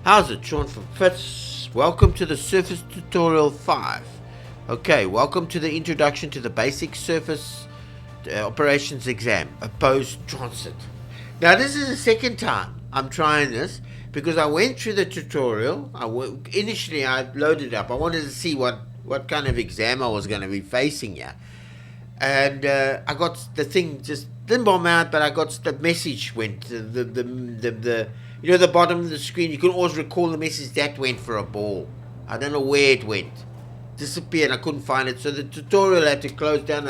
How's it, Sean from Fitz? Welcome to the Surface Tutorial 5. Okay, welcome to the introduction to the basic surface operations exam, opposed transit. Now this is the second time I'm trying this because I went through the tutorial. Initially I loaded it up. I wanted to see what kind of exam I was going to be facing here. And I got the thing just didn't bomb out, but I got the message went the the bottom of the screen. You can always recall the message that went for a ball. I don't know where it went, disappeared. I couldn't find it, so the tutorial had to close down.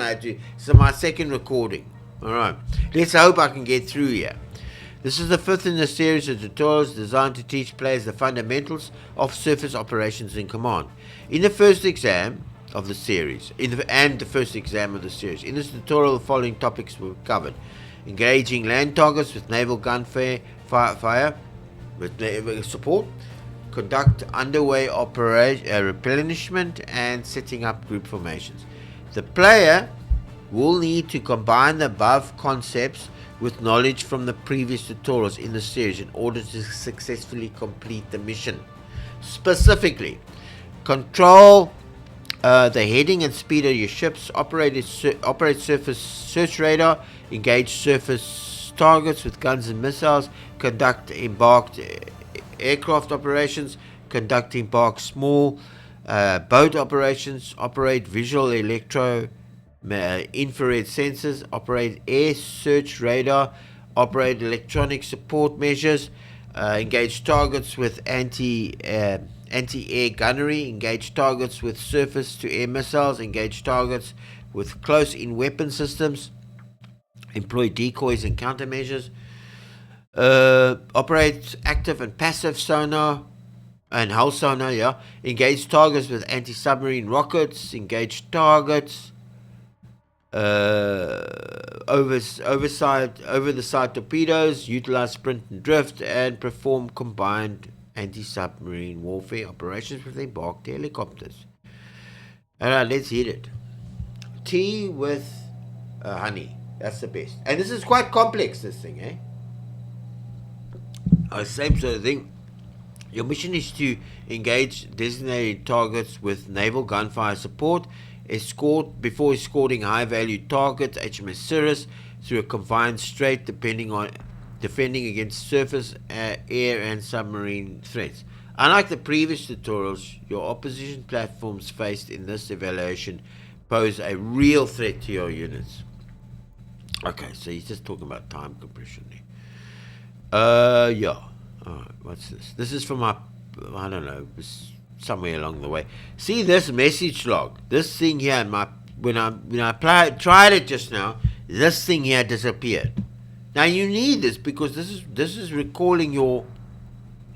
So my second recording. All right, let's hope I can get through here. This is the fifth in the series of tutorials designed to teach players the fundamentals of surface operations in command. In the first exam of the series, In this tutorial, the following topics were covered: engaging land targets with naval gunfire with support, conduct underway replenishment, and setting up group formations. The player will need to combine the above concepts with knowledge from the previous tutorials in the series in order to successfully complete the mission. Specifically, control the heading and speed of your ships, operate surface search radar, engage surface targets with guns and missiles, conduct embarked aircraft operations, conduct embarked small boat operations, operate visual infra-red sensors, operate air search radar, operate electronic support measures, engage targets with anti-air gunnery, engage targets with surface-to-air missiles, engage targets with close-in weapon systems, employ decoys and countermeasures, operate active and passive sonar and hull sonar, engage targets with anti-submarine rockets, engage targets over the side torpedoes, utilize sprint and drift, and perform combined anti-submarine warfare operations with embarked helicopters. Alright, let's hit it. Tea with honey. That's the best. And this is quite complex, this thing, eh? Same sort of thing. Your mission is to engage designated targets with Naval Gunfire Support, before escorting high-value targets, HMS Cirrus, through a confined strait, defending against surface, air, and submarine threats. Unlike the previous tutorials, your opposition platforms faced in this evaluation pose a real threat to your units. Okay, so he's just talking about time compression there. Yeah. Alright, what's this? This is from I don't know, somewhere along the way. See this message log? This thing here, when I tried it just now, this thing here disappeared. Now you need this because this is recalling your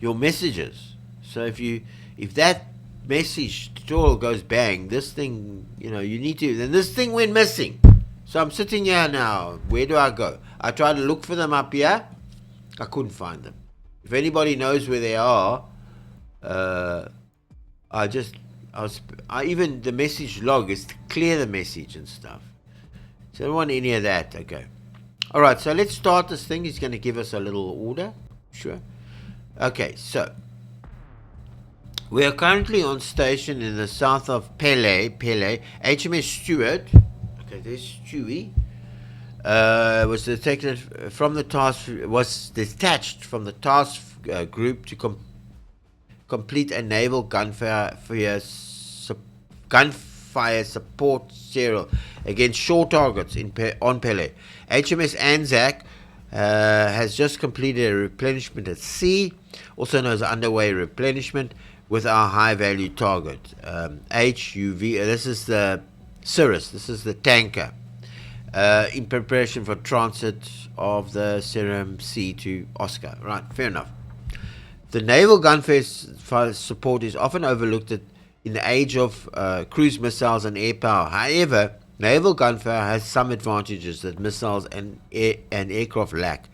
messages. So if that message tutorial goes bang, this thing, you need to. Then this thing went missing. So I'm sitting here now. Where do I go? I tried to look for them up here. I couldn't find them. If anybody knows where they are, even the message log is to clear the message and stuff. So I don't want any of that. Okay. Alright, so let's start this thing. He's going to give us a little order. Sure. Okay, so we are currently on station in the south of Pele. HMS Stewart. Okay, there's Stewie. Was detached from the task group to complete a naval gunfire support serial against shore targets on Pele. HMS Anzac has just completed a replenishment at sea, also known as underway replenishment, with our high-value target HUV. This is the Cirrus. This is the tanker. In preparation for transit of the Serum Sea to Oscar. Right, fair enough. The Naval Gunfire Support is often overlooked in the age of cruise missiles and air power. However, naval gunfire has some advantages that missiles and aircraft lack.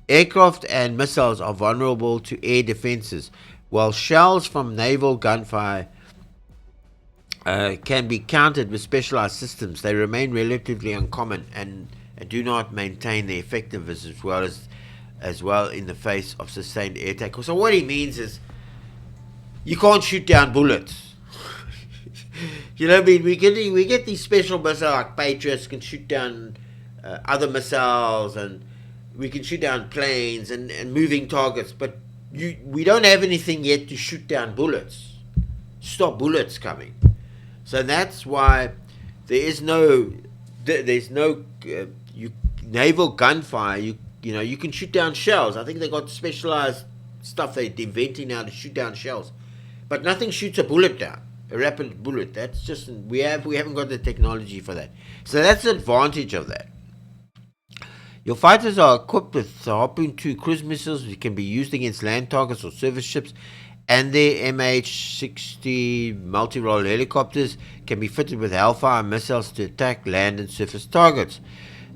Aircraft and missiles are vulnerable to air defenses, while shells from naval gunfire can be countered with specialized systems. They remain relatively uncommon and do not maintain their effectiveness as well in the face of sustained air attack. So what he means is you can't shoot down bullets. You know what I mean? We get these special missiles like Patriots can shoot down other missiles, and we can shoot down planes and moving targets, but we don't have anything yet to shoot down bullets, stop bullets coming. So that's why there's no naval gunfire. You can shoot down shells. I think they got specialized stuff they're inventing now to shoot down shells, but nothing shoots a bullet down. A rapid bullet. That's just we haven't got the technology for that. So that's the advantage of that. Your fighters are equipped with Harpoon 2 cruise missiles, which can be used against land targets or surface ships, and their MH-60 multi-role helicopters can be fitted with Hellfire missiles to attack land and surface targets.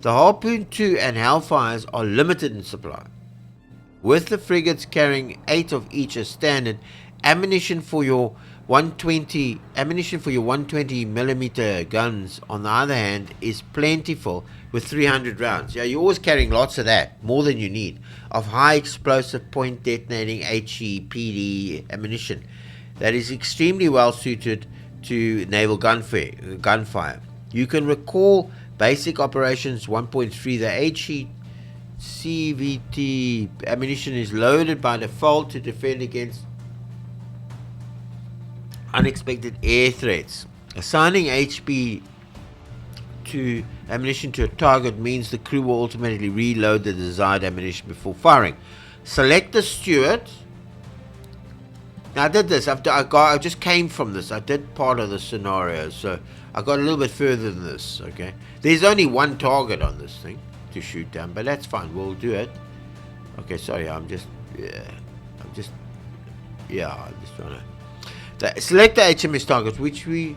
The Harpoon 2 and Hellfires are limited in supply, with the frigates carrying 8 of each as standard. Ammunition for your 120 millimeter guns, on the other hand, is plentiful with 300 rounds. Yeah, you're always carrying lots of that, more than you need, of high explosive point detonating HE/PD ammunition that is extremely well suited to naval gunfire. You can recall Basic Operations 1.3. The HE CVT ammunition is loaded by default to defend against unexpected air threats. Assigning HP to ammunition to a target means the crew will automatically reload the desired ammunition before firing. Select the steward. Now I did this. I just came from this. I did part of the scenario, so I got a little bit further than this. Okay, there's only one target on this thing to shoot down, but that's fine. We'll do it. Okay, sorry. I'm just trying to. Select the HMS targets, which we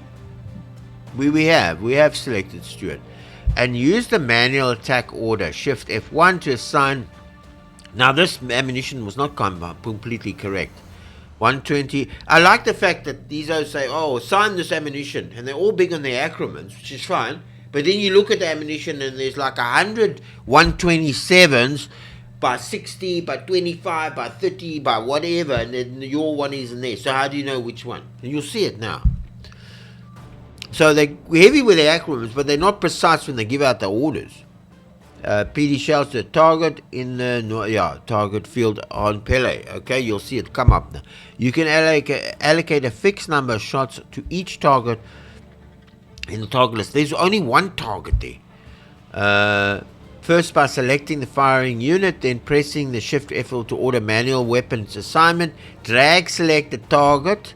have selected, Stuart, and use the manual attack order Shift F1 to assign. Now this ammunition was not completely correct. 120. I like the fact that these guys say, "Oh, assign this ammunition," and they're all big on their acronyms, which is fine. But then you look at the ammunition, and there's like 100 127s. By 60, by 25, by 30, by whatever, and then your one isn't there. So how do you know which one? And you'll see it now. So they're heavy with their acronyms, but they're not precise when they give out the orders. PD shells to a target in the target field on Pele. Okay, you'll see it come up now. You can allocate a fixed number of shots to each target in the target list. There's only one target there. First by selecting the firing unit, then pressing the Shift F4 to order manual weapons assignment. Drag select the targets,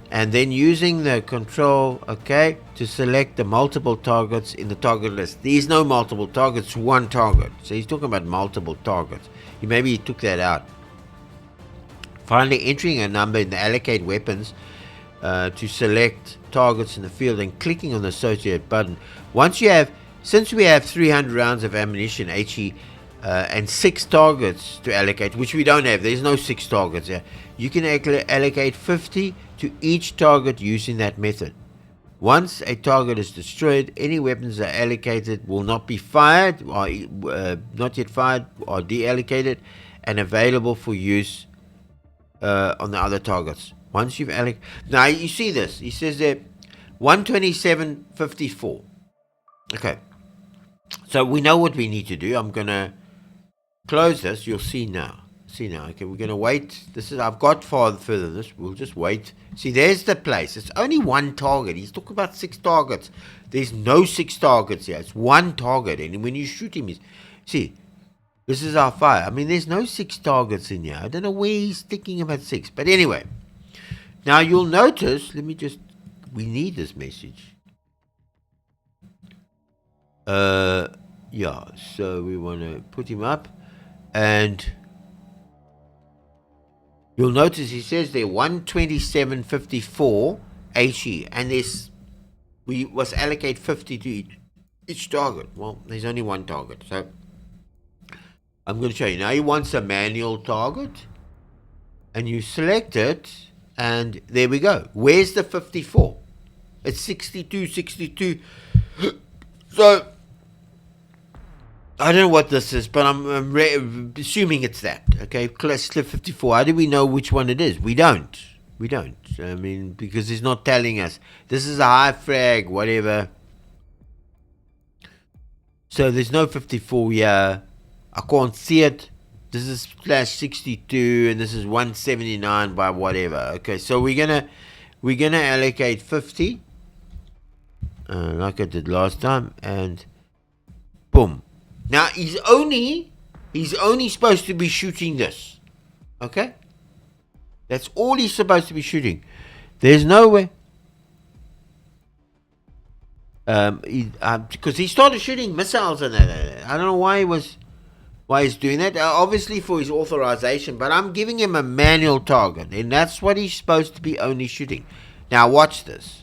and then using the control to select the multiple targets in the target list. There's no multiple targets, one target. So he's talking about multiple targets. Maybe he took that out. Finally, entering a number in the allocate weapons to select targets in the field and clicking on the associated button. Since we have 300 rounds of ammunition, HE, and 6 targets to allocate, which we don't have, there's no 6 targets here, you can allocate 50 to each target using that method. Once a target is destroyed, any weapons that are allocated will not be fired, or not yet fired, or deallocated, and available for use on the other targets. Once you've allocated... Now, you see this. He says there, 127.54. Okay. So we know what we need to do. I'm going to close this. You'll see now. Okay, we're going to wait. I've got further than this. We'll just wait. See, there's the place. It's only one target. He's talking about 6 targets. There's no 6 targets here. It's one target. And when you shoot him, see, this is our fire. I mean, there's no 6 targets in here. I don't know where he's thinking about 6. But anyway, now you'll notice, we need this message. So we want to put him up, and you'll notice he says there 127.54 HE, and we must allocate 50 to each target. Well, there's only one target, so I'm going to show you. Now he wants a manual target, and you select it, and there we go. Where's the 54? It's 62. So I don't know what this is, but I'm assuming it's that. Okay, class slip 54. How do we know which one it is? We don't. We don't. I mean, because it's not telling us. This is a high frag, whatever. So there's no 54 here. I can't see it. This is slash 62, and this is 179 by whatever. Okay, so we're gonna allocate 50, like I did last time, and boom. Now he's only supposed to be shooting this. Okay, that's all he's supposed to be shooting. There's no way. Because he started shooting missiles and that. I don't know why he's doing that. Obviously for his authorization, but I'm giving him a manual target, and that's what he's supposed to be only shooting. Now watch this.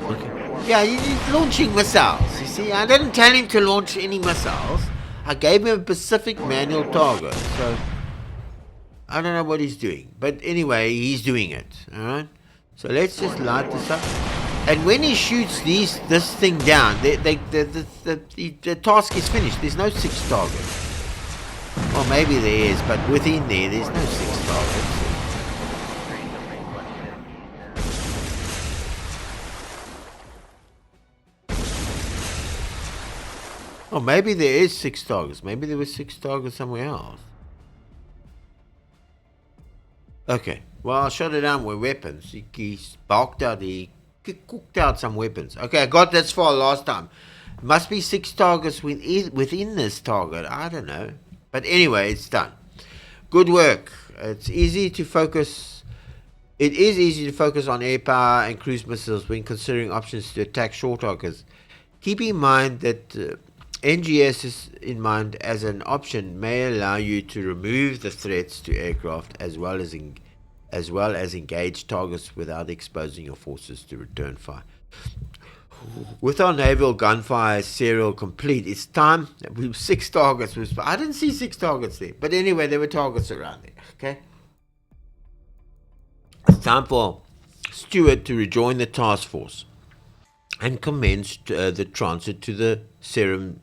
Okay. Yeah, he's launching missiles. You see, I didn't tell him to launch any missiles. I gave him a specific manual target. So I don't know what he's doing, but anyway, he's doing it. All right. So let's just light this up. And when he shoots this thing down, the task is finished. There's no 6 targets. Well, maybe there is, but within there's no 6 targets. Oh, maybe there is 6 targets. Maybe there was 6 targets somewhere else. Okay. Well, I shot it down with weapons. He sparked out. He cooked out some weapons. Okay, I got this far last time. Must be 6 targets within this target. I don't know. But anyway, it's done. Good work. It's easy to focus. It is easy to focus on air power and cruise missiles when considering options to attack short targets. Keep in mind that NGS is in mind as an option may allow you to remove the threats to aircraft as well as engage targets without exposing your forces to return fire. With our naval gunfire serial complete, it's time. We have 6 targets. I didn't see 6 targets there, but anyway, there were targets around there. Okay, it's time for Stewart to rejoin the task force and commence the transit to the serum.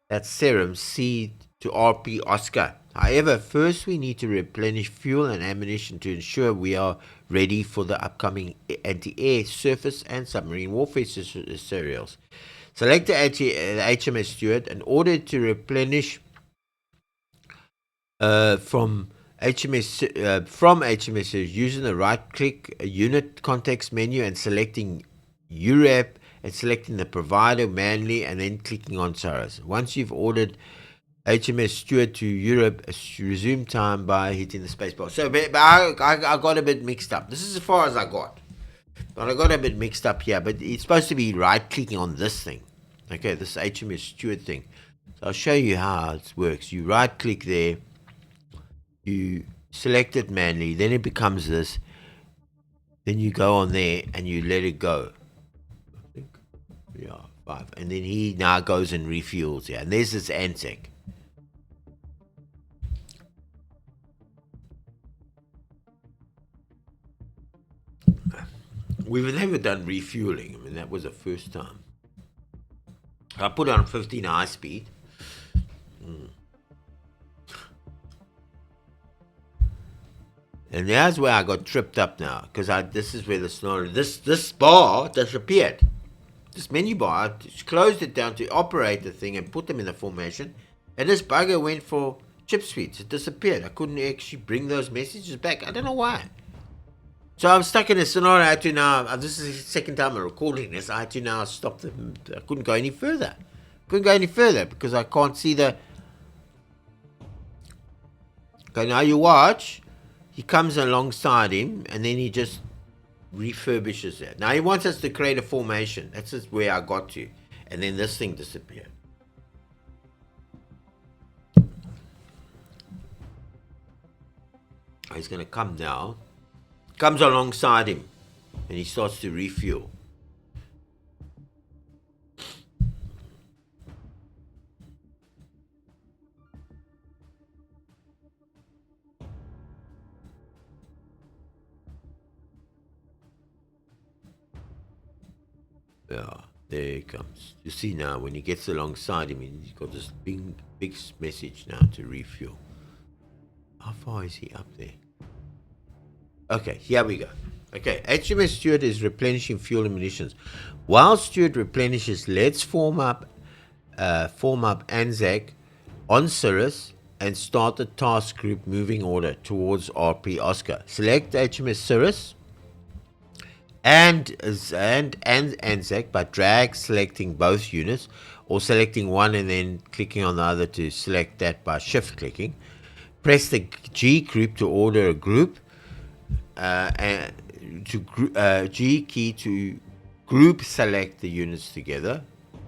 That's serum C to RP Oscar. However, first we need to replenish fuel and ammunition to ensure we are ready for the upcoming anti-air, surface, and submarine warfare serials. Select the HMS Stewart and order to replenish from HMS using the right-click unit context menu and selecting UNREP and selecting the provider manually and then clicking on Saras. Once you've ordered HMS Stewart to Europe, resume time by hitting the spacebar. So I got a bit mixed up. This is as far as I got. But I got a bit mixed up here. But it's supposed to be right-clicking on this thing. Okay, this HMS Stewart thing. So I'll show you how it works. You right-click there. You select it manually. Then it becomes this. Then you go on there and you let it go. I think, yeah, 5. And then he now goes and refuels. Yeah, and there's this ANSEC. We've never done refueling. I mean, that was the first time. I put on 15 high speed. And that's where I got tripped up now. Because this is where the scenario... This bar disappeared. This menu bar, I closed it down to operate the thing and put them in the formation. And this bugger went for chip speeds. It disappeared. I couldn't actually bring those messages back. I don't know why. So I'm stuck in a scenario. I had to now, this is the second time I'm recording this, I had to now stop them. I couldn't go any further. Because I can't see the... Okay, now you watch. He comes alongside him and then he just refurbishes it. Now he wants us to create a formation. That's just where I got to. And then this thing disappeared. He's going to come now. Comes alongside him and he starts to refuel. Yeah. There it comes. You see now, when he gets alongside him, he's got this big message now to refuel. How far is he up there? Okay, here we go. Okay, HMS Stewart is replenishing fuel and munitions. While Stewart replenishes, let's form up ANZAC on Cirrus and start the task group moving order towards RP Oscar. Select HMS Cirrus and ANZAC by drag selecting both units, or selecting one and then clicking on the other to select that by shift clicking. Press the G group to order a group, and G key to group select the units together.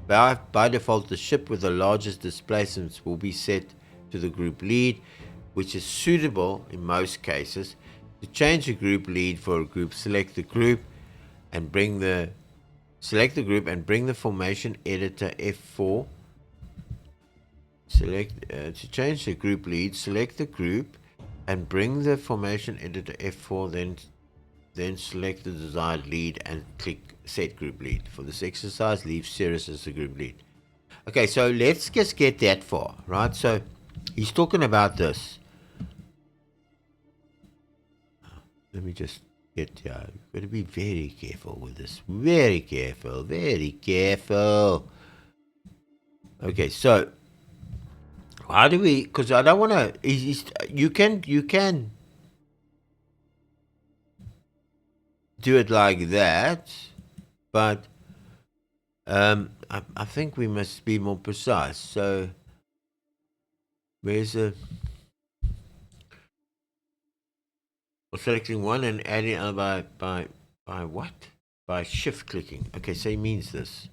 By default, the ship with the largest displacements will be set to the group lead, which is suitable in most cases. To change the group lead for a group, select the group and bring the formation editor F4. To change the group lead, select the group and bring the formation editor F4, then select the desired lead and click set group lead. For this exercise, leave Cirrus as the group lead. Okay, so let's just get that far, right? So he's talking about this. Let me just get here. You've got to be very careful with this. Very careful, very careful. Okay, so how do we, because I don't want to, you can do it like that, but I think we must be more precise. So where's the, selecting one and adding other by what? By shift clicking. Okay, so he means this.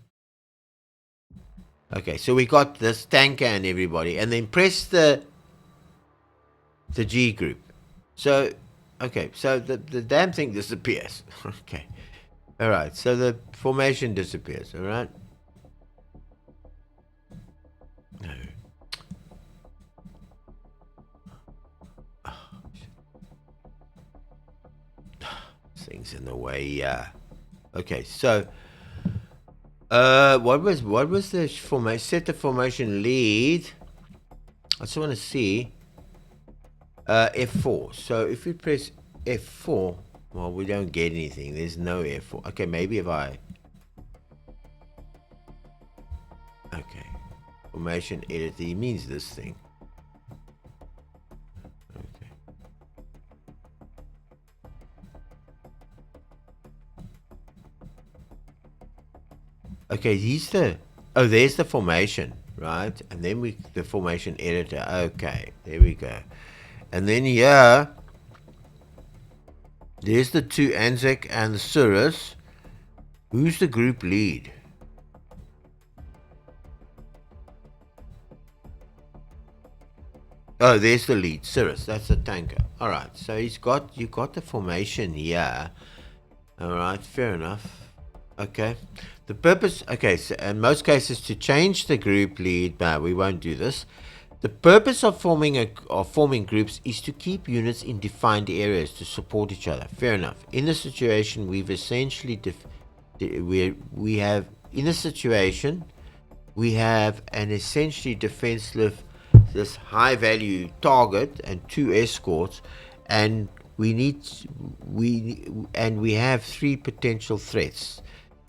Okay, so we got this tanker and everybody, and then press the G group. So, okay, so the damn thing disappears. Okay, all right, so the formation disappears. All right. No. Things in the way. Yeah. Okay, so what was the formation? Set the formation lead. I just want to see F4. So if we press F4, well, we don't get anything. There's no F4. Okay, maybe if I, okay, formation editor, he means this thing. Okay. Okay, there's the formation, right? And then the formation editor. Okay, there we go. And then here, there's the two ANZAC and the Cirrus. Who's the group lead? Oh, there's the lead, Cirrus. That's the tanker. All right, so you got the formation here. All right, fair enough. Okay, the purpose. Okay, so in most cases, to change the group lead, but we won't do this. The purpose of forming groups is to keep units in defined areas to support each other. Fair enough. In this situation, we've essentially we have an essentially defensive, this high value target and two escorts, and we have three potential threats.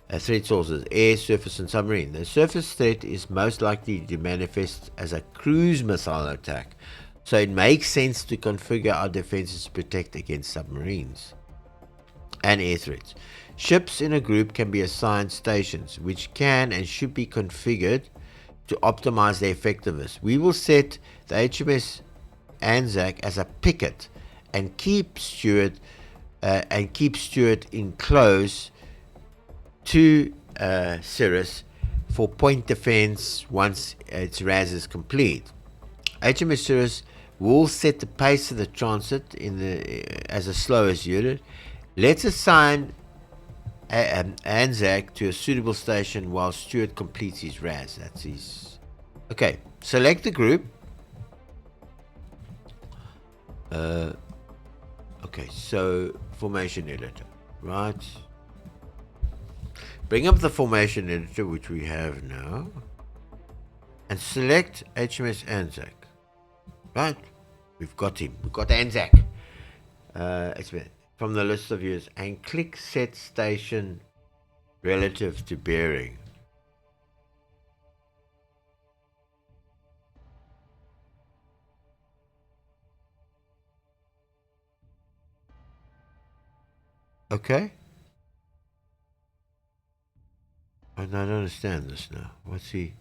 Threat sources: air, surface, and submarine. The surface threat is most likely to manifest as a cruise missile attack, so it makes sense to configure our defenses to protect against submarines and air threats. Ships in a group can be assigned stations, which can and should be configured to optimize their effectiveness. We will set the HMS ANZAC as a picket and keep Stewart in close to Cirrus for point defense once its RAS is complete. HMS Cirrus will set the pace of the transit as the slowest unit. Let's assign ANZAC to a suitable station while Stewart completes his RAS. That's his. Okay, select the group. Okay, so formation editor, right? Bring up the formation editor, which we have now, and select HMS Anzac. Right? We've got him. We've got Anzac. From the list of views, and click Set Station relative to bearing. Okay? And I don't understand this now. What's he?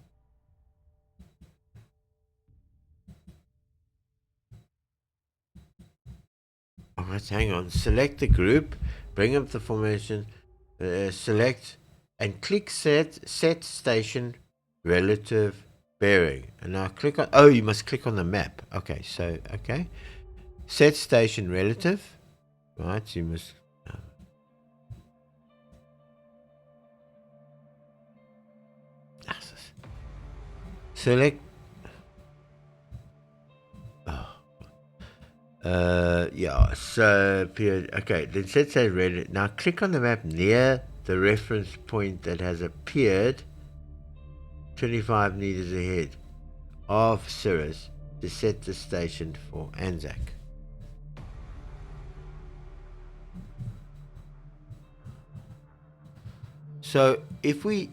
Alright, hang on. Select the group, bring up the formation, select and click set station relative bearing. And now click on, oh, you must click on the map. Okay, so, okay. Set station relative. Right, so you must. Select. Yeah, so period. Okay, then set say red. Now click on the map near the reference point that has appeared 25 meters ahead of Cirrus to set the station for Anzac. So if we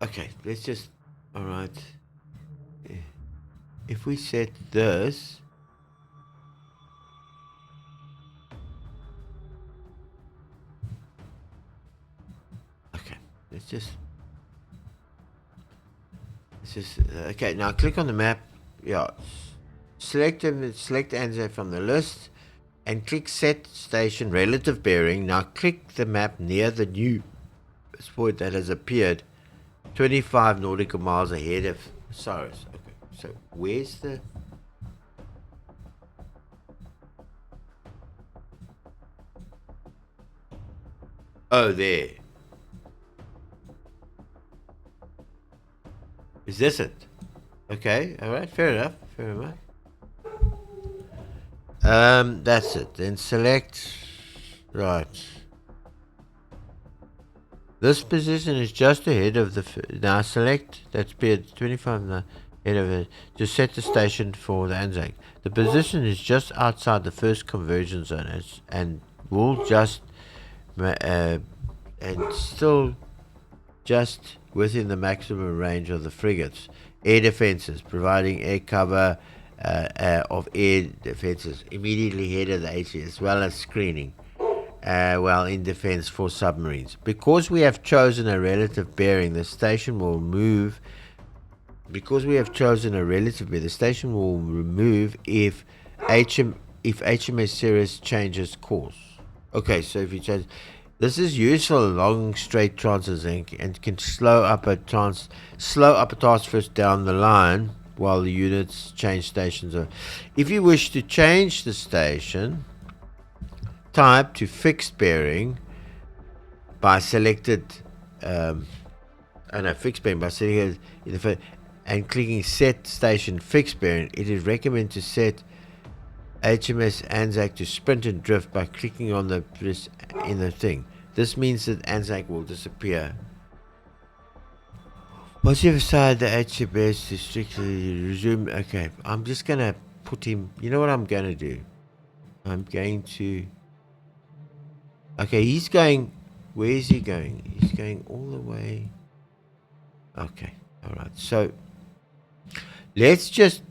okay, let's just alright. If we set this okay, let's just okay, now click on the map. Yeah. Select Anzac from the list and click set station relative bearing. Now click the map near the new point that has appeared 25 nautical miles ahead of Cyrus. Okay, so where's the oh, there. Is this it? Okay, alright, fair enough. That's it. Then select right. This position is just ahead of the now select that's period 25 now ahead of it to set the station for the Anzac. The position is just outside the first conversion zone and will just and still just within the maximum range of the frigates. Air defenses, providing air cover of air defenses immediately ahead of the HE, as well as screening while in defense for submarines. Because we have chosen a relative bearing, the station will move. Because we have chosen a relative bearing, the station will remove if HMS Sirius changes course. Okay, so if you change. This is useful along straight transits and can slow up a task force down the line while the units change stations. If you wish to change the station type to fixed bearing by selected fixed bearing by selecting and clicking set station fixed bearing, it is recommended to set HMS Anzac to sprint and drift by clicking on the in the thing. This means that Anzac will disappear. Once you've decided the HMS to strictly resume, okay, I'm just gonna put him. You know what I'm gonna do? I'm going to. Okay, he's going. Where is he going? He's going all the way. Okay, all right. So let's just.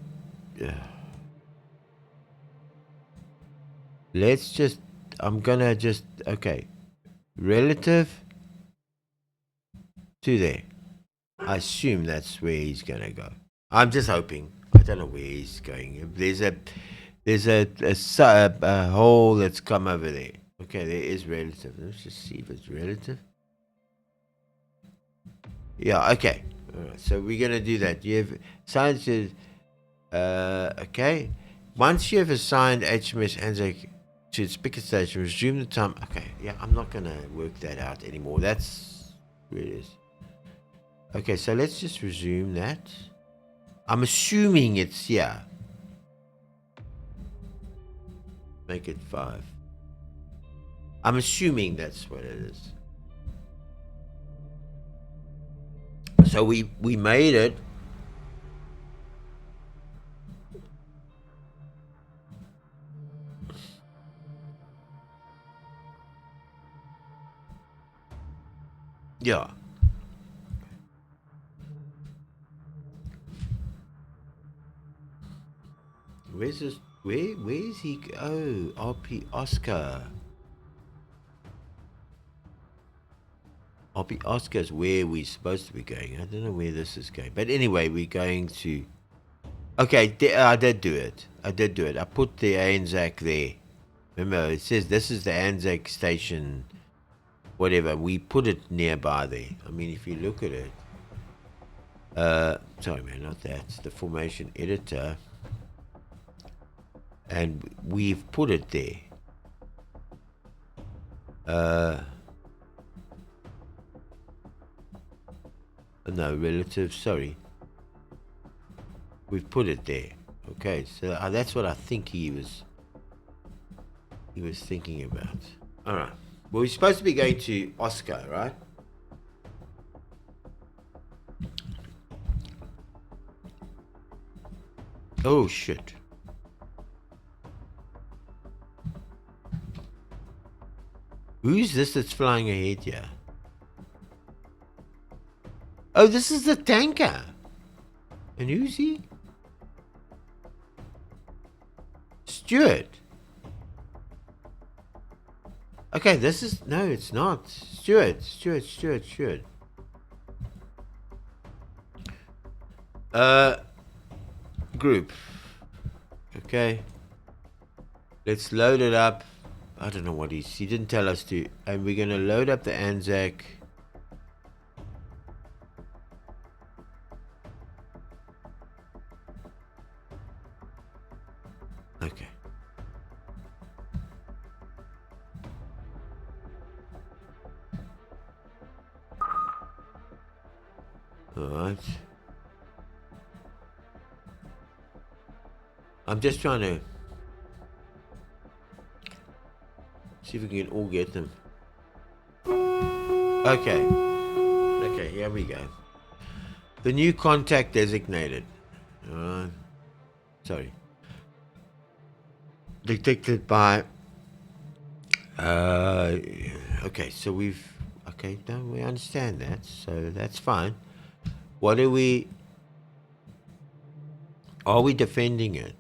I'm gonna just, okay, relative to there. I assume that's where he's gonna go. I'm just hoping. I don't know where he's going. There's a hole that's come over there. Okay, there is relative. Let's just see if it's relative. Yeah, okay. Alright, so we're gonna do that. You have assigned okay. Once you have assigned HMS Anzac to its picket station, resume the time. Okay, yeah, I'm not gonna work that out anymore. That's where it is. Okay, so let's just resume that. I'm assuming it's here. Make it 5. I'm assuming that's what it is. So we made it. Yeah. Where's this? Where is he? Oh, RP Oscar. RP Oscar is where we're supposed to be going. I don't know where this is going. But anyway, we're going to... Okay, I did do it. I put the Anzac there. Remember, it says this is the Anzac station, whatever. We put it nearby there. I mean, if you look at it... sorry, man, not that. It's the formation editor. And we've put it there. No, relative, sorry. We've put it there. Okay, so that's what I think he was thinking about. Alright. Well, we're supposed to be going to Oscar, right? Oh, shit. Who's this that's flying ahead here? Oh, this is the tanker. And who's he? Stuart. Okay, this is... No, it's not. Stuart. Group. Okay. Let's load it up. I don't know what he didn't tell us to. And we're going to load up the Anzac. Okay. Alright. I'm just trying to see if we can all get them. Okay, here we go. The new contact designated. Alright. Sorry. Detected by... okay, so we've... Okay, no, we understand that, so that's fine. What are we... Are we defending it?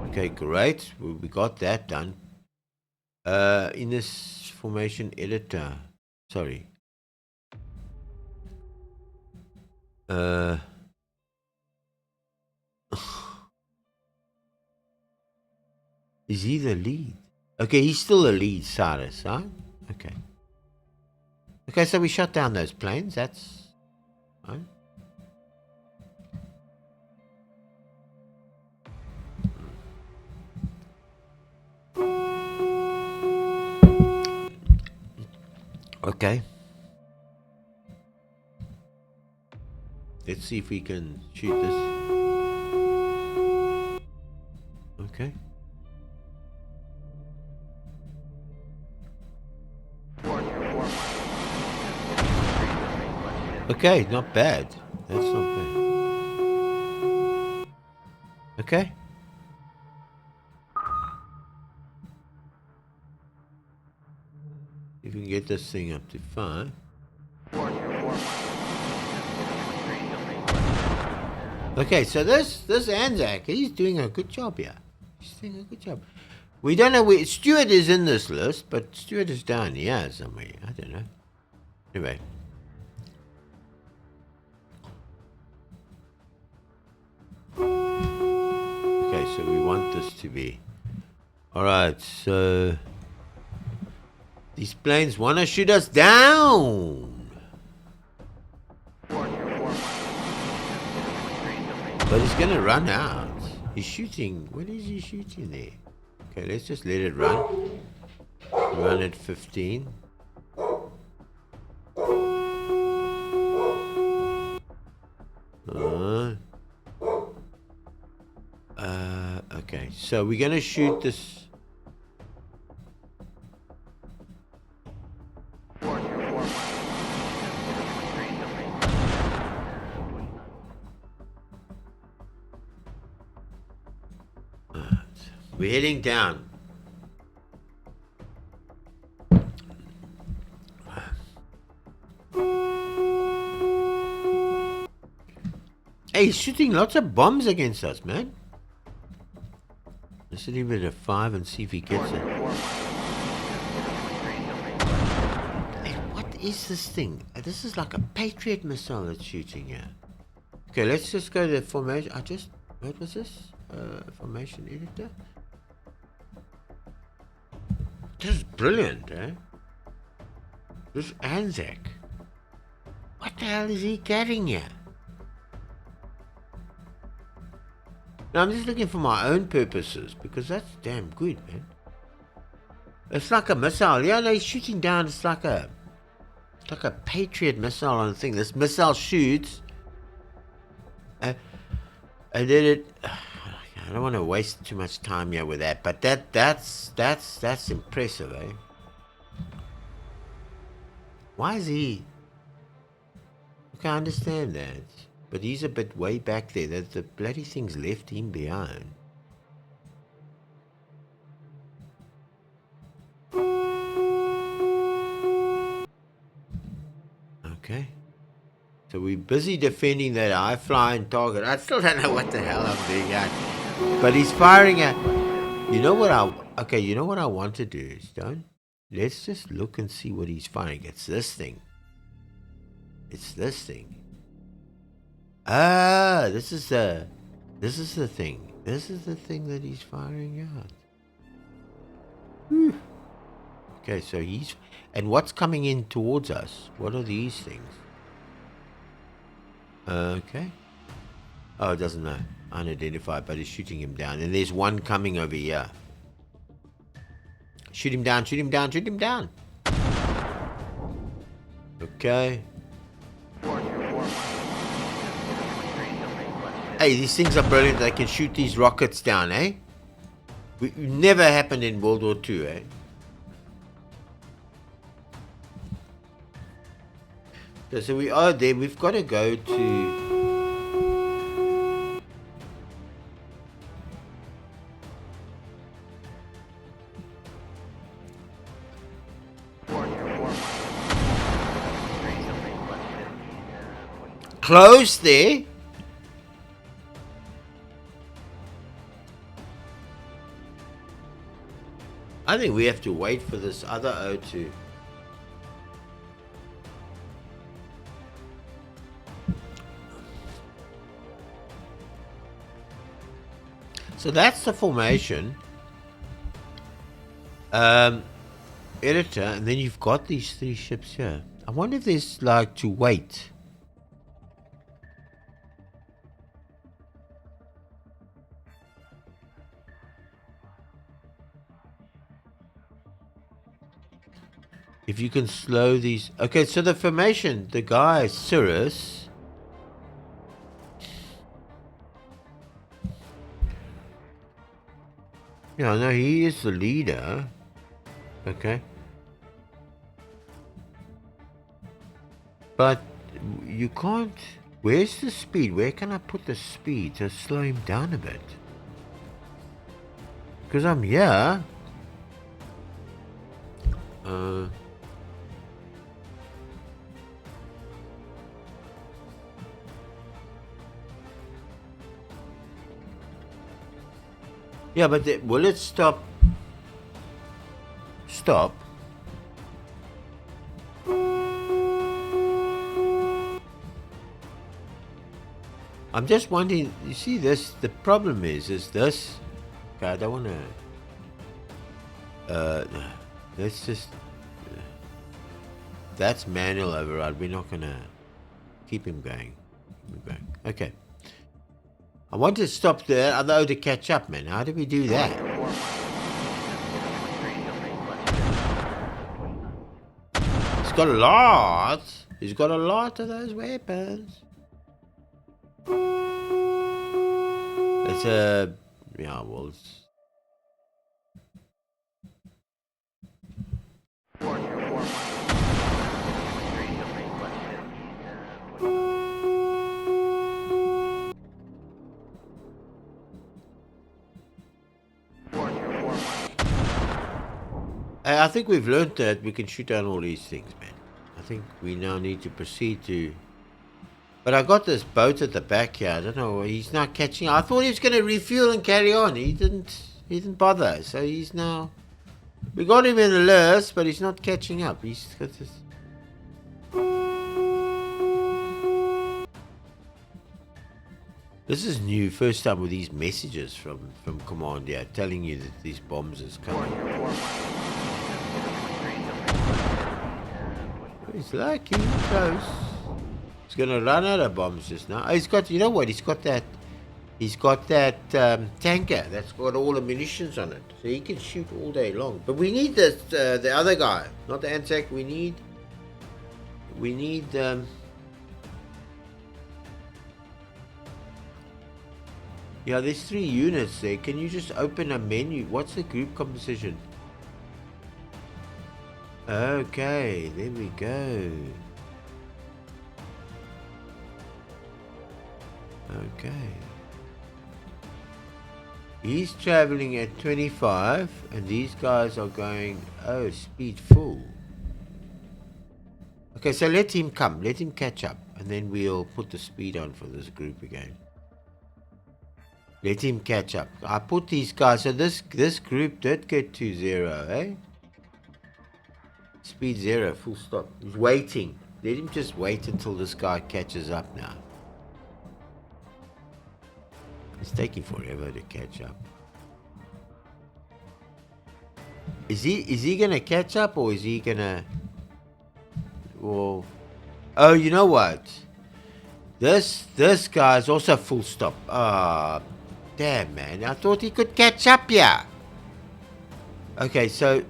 Okay, great. We got that done. In this formation editor... Sorry. Is he the lead? Okay, he's still the lead, Cyrus, huh? Okay. Okay, so we shut down those planes. That's... Right? Okay. Let's see if we can shoot this. Okay. Okay, not bad. That's not bad. Okay. If we can get this thing up to 5. Okay, so this Anzac, he's doing a good job here. He's doing a good job. We don't know where Stuart is in this list, but Stuart is down here somewhere. I don't know. Anyway. Okay, so we want this to be... Alright, so... These planes want to shoot us down! But it's going to run out. He's shooting... What is he shooting there? Okay, let's just let it run. Run at 15. So we're gonna shoot this. We're heading down. Hey, he's shooting lots of bombs against us, man. Let's leave it at 5 and see if he gets it. Hey, what is this thing? This is like a Patriot missile that's shooting here. Okay, let's just go to the formation. What was this? Formation editor. This is brilliant, eh? This is Anzac. What the hell is he carrying here? Now, I'm just looking for my own purposes, because that's damn good, man. It's like a missile. Yeah, no, he's shooting down. It's like a Patriot missile on the thing. This missile shoots. And then it... I don't want to waste too much time here with that, but that's impressive, eh? Why is he... Okay, I understand that. But he's a bit way back there. The bloody thing's left him behind. Okay. So we're busy defending that high-flying target. I still don't know what the hell I'm doing at. But he's firing at... You know what I want to do, Stone? Let's just look and see what he's firing. It's this thing. Ah, this is the thing. This is the thing that he's firing out. Whew. Okay, so he's... And what's coming in towards us? What are these things? Okay. Oh, it doesn't know. Unidentified, but it's shooting him down. And there's one coming over here. Shoot him down, shoot him down, shoot him down. Okay. Hey, these things are brilliant. They can shoot these rockets down, eh? Never happened in World War II, eh? So we are there. We've got to go to... Close there. I think we have to wait for this other O2. So that's the formation. Editor, and then you've got these 3 ships here. I wonder if there's like to wait. If you can slow these... Okay, so the formation, the guy, Cirrus... Yeah, no, he is the leader. Okay. But you can't... Where's the speed? Where can I put the speed to slow him down a bit? Because I'm here. Yeah, but will it stop? Stop. I'm just wondering, you see this, the problem is this, okay, I don't want to, let's just, that's manual override, we're not going to keep him going. Okay. I want to stop the other O to catch up, man. How do we do that? He's got a lot. He's got a lot of those weapons. It's a... Yeah, well, I think we've learned that we can shoot down all these things, man. I think we now need to proceed to... But I got this boat at the back here. I don't know. He's not catching. I thought he was going to refuel and carry on. He didn't bother. So he's now... We got him in the list, but he's not catching up. He's got this... This is new. First time with these messages from command here, telling you that these bombs is coming. He's lucky. Close. He's gonna run out of bombs just now. Oh, he's got... You know what? He's got that tanker that's got all the munitions on it, so he can shoot all day long. But we need this the other guy, not the Anzac. We need yeah, there's 3 units there. Can you just open a menu? What's the group composition? Okay, there we go. Okay. He's traveling at 25, and these guys are going, oh, speed full. Okay, so let him come. Let him catch up, and then we'll put the speed on for this group again. Let him catch up. I put these guys, so this group did get to 0, eh? Speed 0, full stop. He's waiting. Let him just wait until this guy catches up now. It's taking forever to catch up. Is he gonna catch up, or is he gonna... Well, oh, you know what? This guy's also full stop. Ah, damn, man. I thought he could catch up here. Okay, so...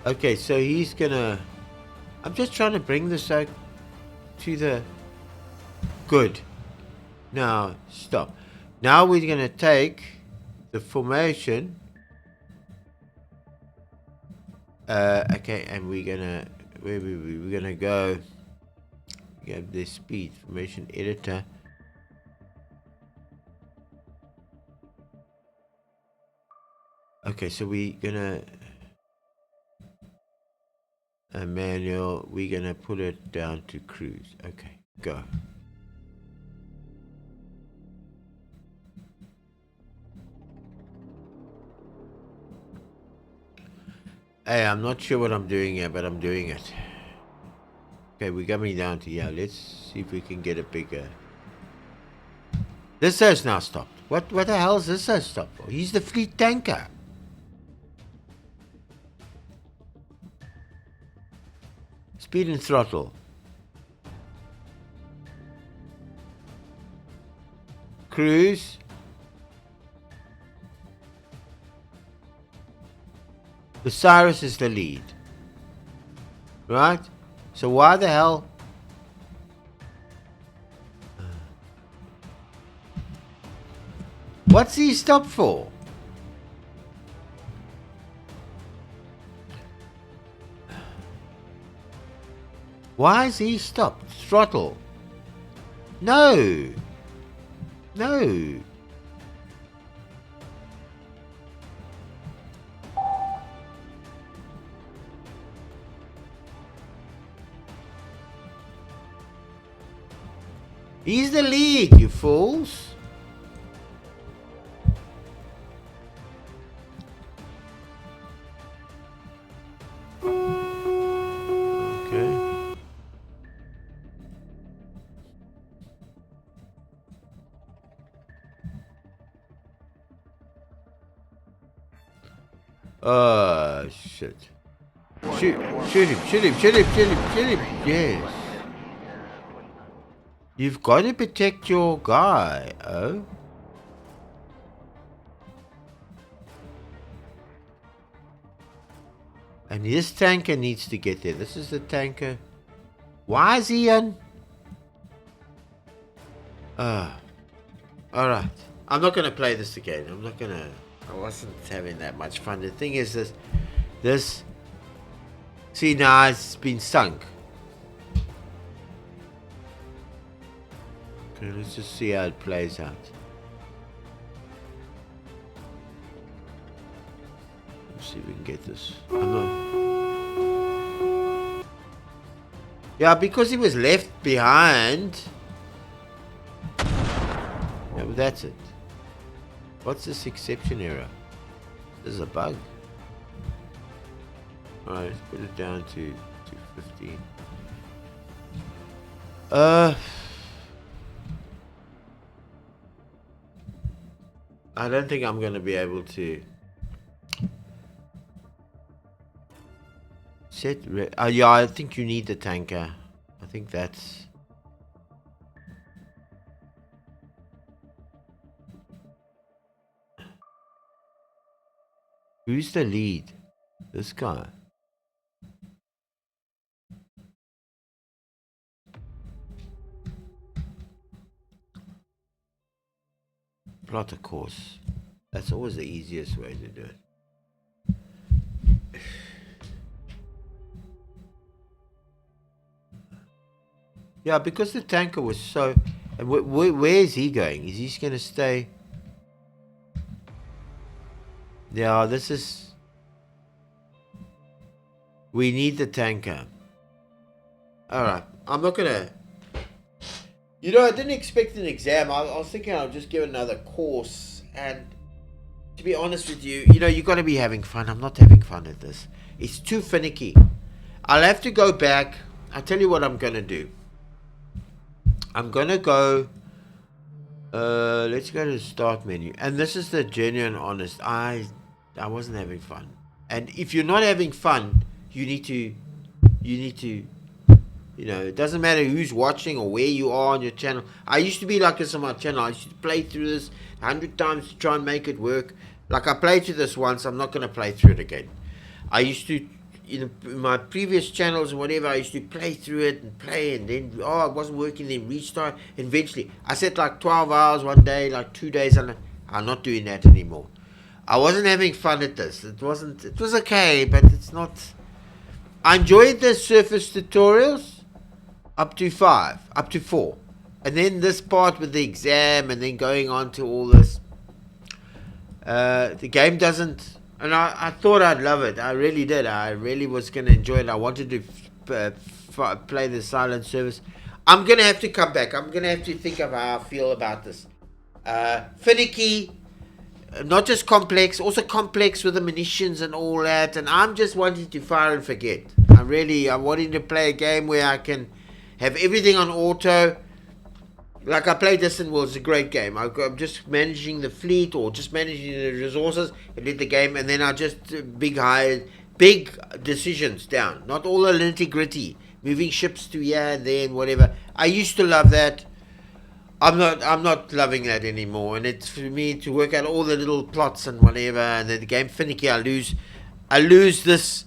Okay, so he's gonna... I'm just trying to bring this out to the... Good. Now, stop. Now we're gonna take the formation. Okay, and we're gonna... Where we're gonna go... We have the speed formation editor. Okay, so we're gonna... manual, we're gonna put it down to cruise. Okay, go. Hey, I'm not sure what I'm doing here, but I'm doing it. Okay, we're coming down to here. Let's see if we can get a bigger... This has now stopped. What the hell is this has stopped for? He's the fleet tanker. Speed and throttle. Cruise. The Cyrus is the lead. Right? So why the hell? What's he stopped for? Why is he stopped? Throttle. No. No. He's the lead, you fools. Shit. Shoot him. Yes. You've got to protect your guy, oh? And this tanker needs to get there. This is the tanker. Why is he on? Alright. I'm not gonna play this again. I wasn't having that much fun. The thing is this see, now it's been sunk. Okay, let's just see how it plays out. Let's see if we can get this. Yeah, because he was left behind. Yeah, but that's it. What's this exception error? This is a bug. Alright, let's put it down to 15. I don't think I'm gonna be able to set. Yeah, I think you need the tanker. I think that's. Who's the lead? This guy. Plot a course. That's always the easiest way to do it. Yeah, because the tanker was so. Where is he going? Is he going to stay? Yeah, this is. We need the tanker. Alright, I'm not gonna. You know, I didn't expect an exam. I was thinking I'll just give another course. And to be honest with you, you know, you got to be having fun. I'm not having fun at this. It's too finicky. I'll have to go back. I'll tell you what I'm going to do. I'm going to go. Let's go to the start menu. And this is the genuine honest. I wasn't having fun. And if you're not having fun, you need to. You know, it doesn't matter who's watching or where you are on your channel. I used to be like this on my channel. I used to play through this 100 times to try and make it work. Like I played through this once, I'm not going to play through it again. I used to, in my previous channels and whatever, I used to play through it and play, and then, it wasn't working, then restart. Eventually, I set like 12 hours one day, like 2 days, and I'm not doing that anymore. I wasn't having fun at this. It was okay, but it's not. I enjoyed the surface tutorials. Up to 4. And then this part with the exam and then going on to all this. The game doesn't. And I thought I'd love it. I really did. I really was going to enjoy it. I wanted to play the silent service. I'm going to have to come back. I'm going to have to think of how I feel about this. Finicky. Not just complex. Also complex with the munitions and all that. And I'm just wanting to fire and forget. I'm wanting to play a game where I can have everything on auto. Like I played Distant World, it's a great game. I'm just managing the fleet or just managing the resources and did the game, and then I just big decisions down. Not all the nitty gritty, moving ships to here and there and whatever. I used to love that. I'm not loving that anymore, and it's for me to work out all the little plots and whatever, and then the game finicky. I lose this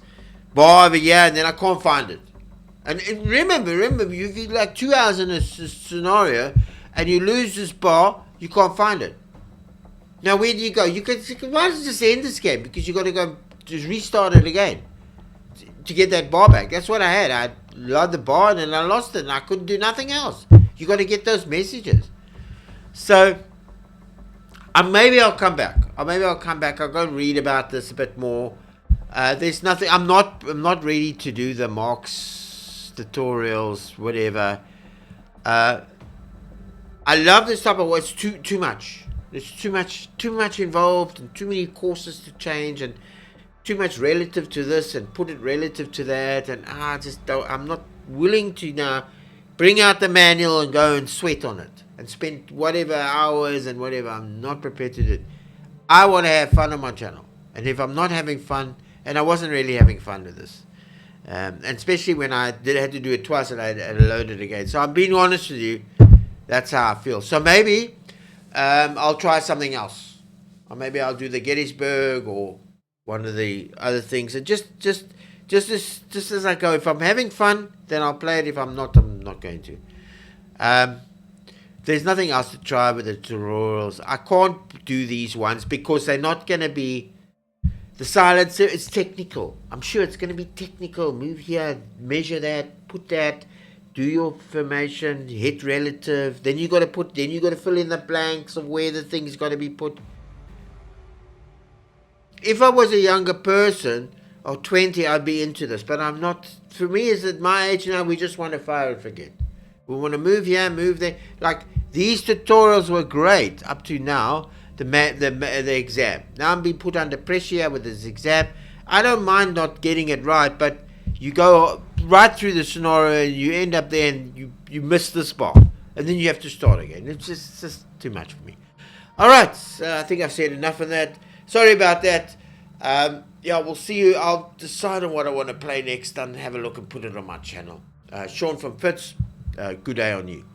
bar over here, and then I can't find it. And remember, you've been like 2 hours in a scenario, and you lose this bar, you can't find it. Now, where do you go? Why don't you just end this game? Because you got to go just restart it again to get that bar back. That's what I had. I lost the bar, and then I lost it, and I couldn't do nothing else. You got to get those messages. So, maybe I'll come back. I'll go and read about this a bit more. There's nothing. I'm not ready to do the marks tutorials, whatever. I love this type of work. It's too much. There's too much involved, and too many courses to change, and too much relative to this and put it relative to that, and I'm not willing to now bring out the manual and go and sweat on it and spend whatever hours and whatever. I'm not prepared to do it. I want to have fun on my channel, and if I'm not having fun, and I wasn't really having fun with this. And especially when I had to do it twice and I had to load it again. So I'm being honest with you. That's how I feel. So maybe I'll try something else. Or maybe I'll do the Gettysburg or one of the other things. And just just as I go. If I'm having fun, then I'll play it. If I'm not, I'm not going to. There's nothing else to try with the tutorials. I can't do these ones because they're not going to be. The silencer is technical. I'm sure it's going to be technical. Move here, measure that, put that, do your formation, hit relative. Then you got to fill in the blanks of where the thing's got to be put. If I was a younger person or 20, I'd be into this, but I'm not. For me, is at my age now, we just want to fire and forget. We want to move here, move there. Like these tutorials were great up to now. The exam. Now I'm being put under pressure here with this exam. I don't mind not getting it right, but you go right through the scenario and you end up there and you miss the spot, and then you have to start again. It's just too much for me. All right, I think I've said enough on that. Sorry about that. Yeah, we'll see you. I'll decide on what I want to play next and have a look and put it on my channel. Sean from Fitz, good day on you.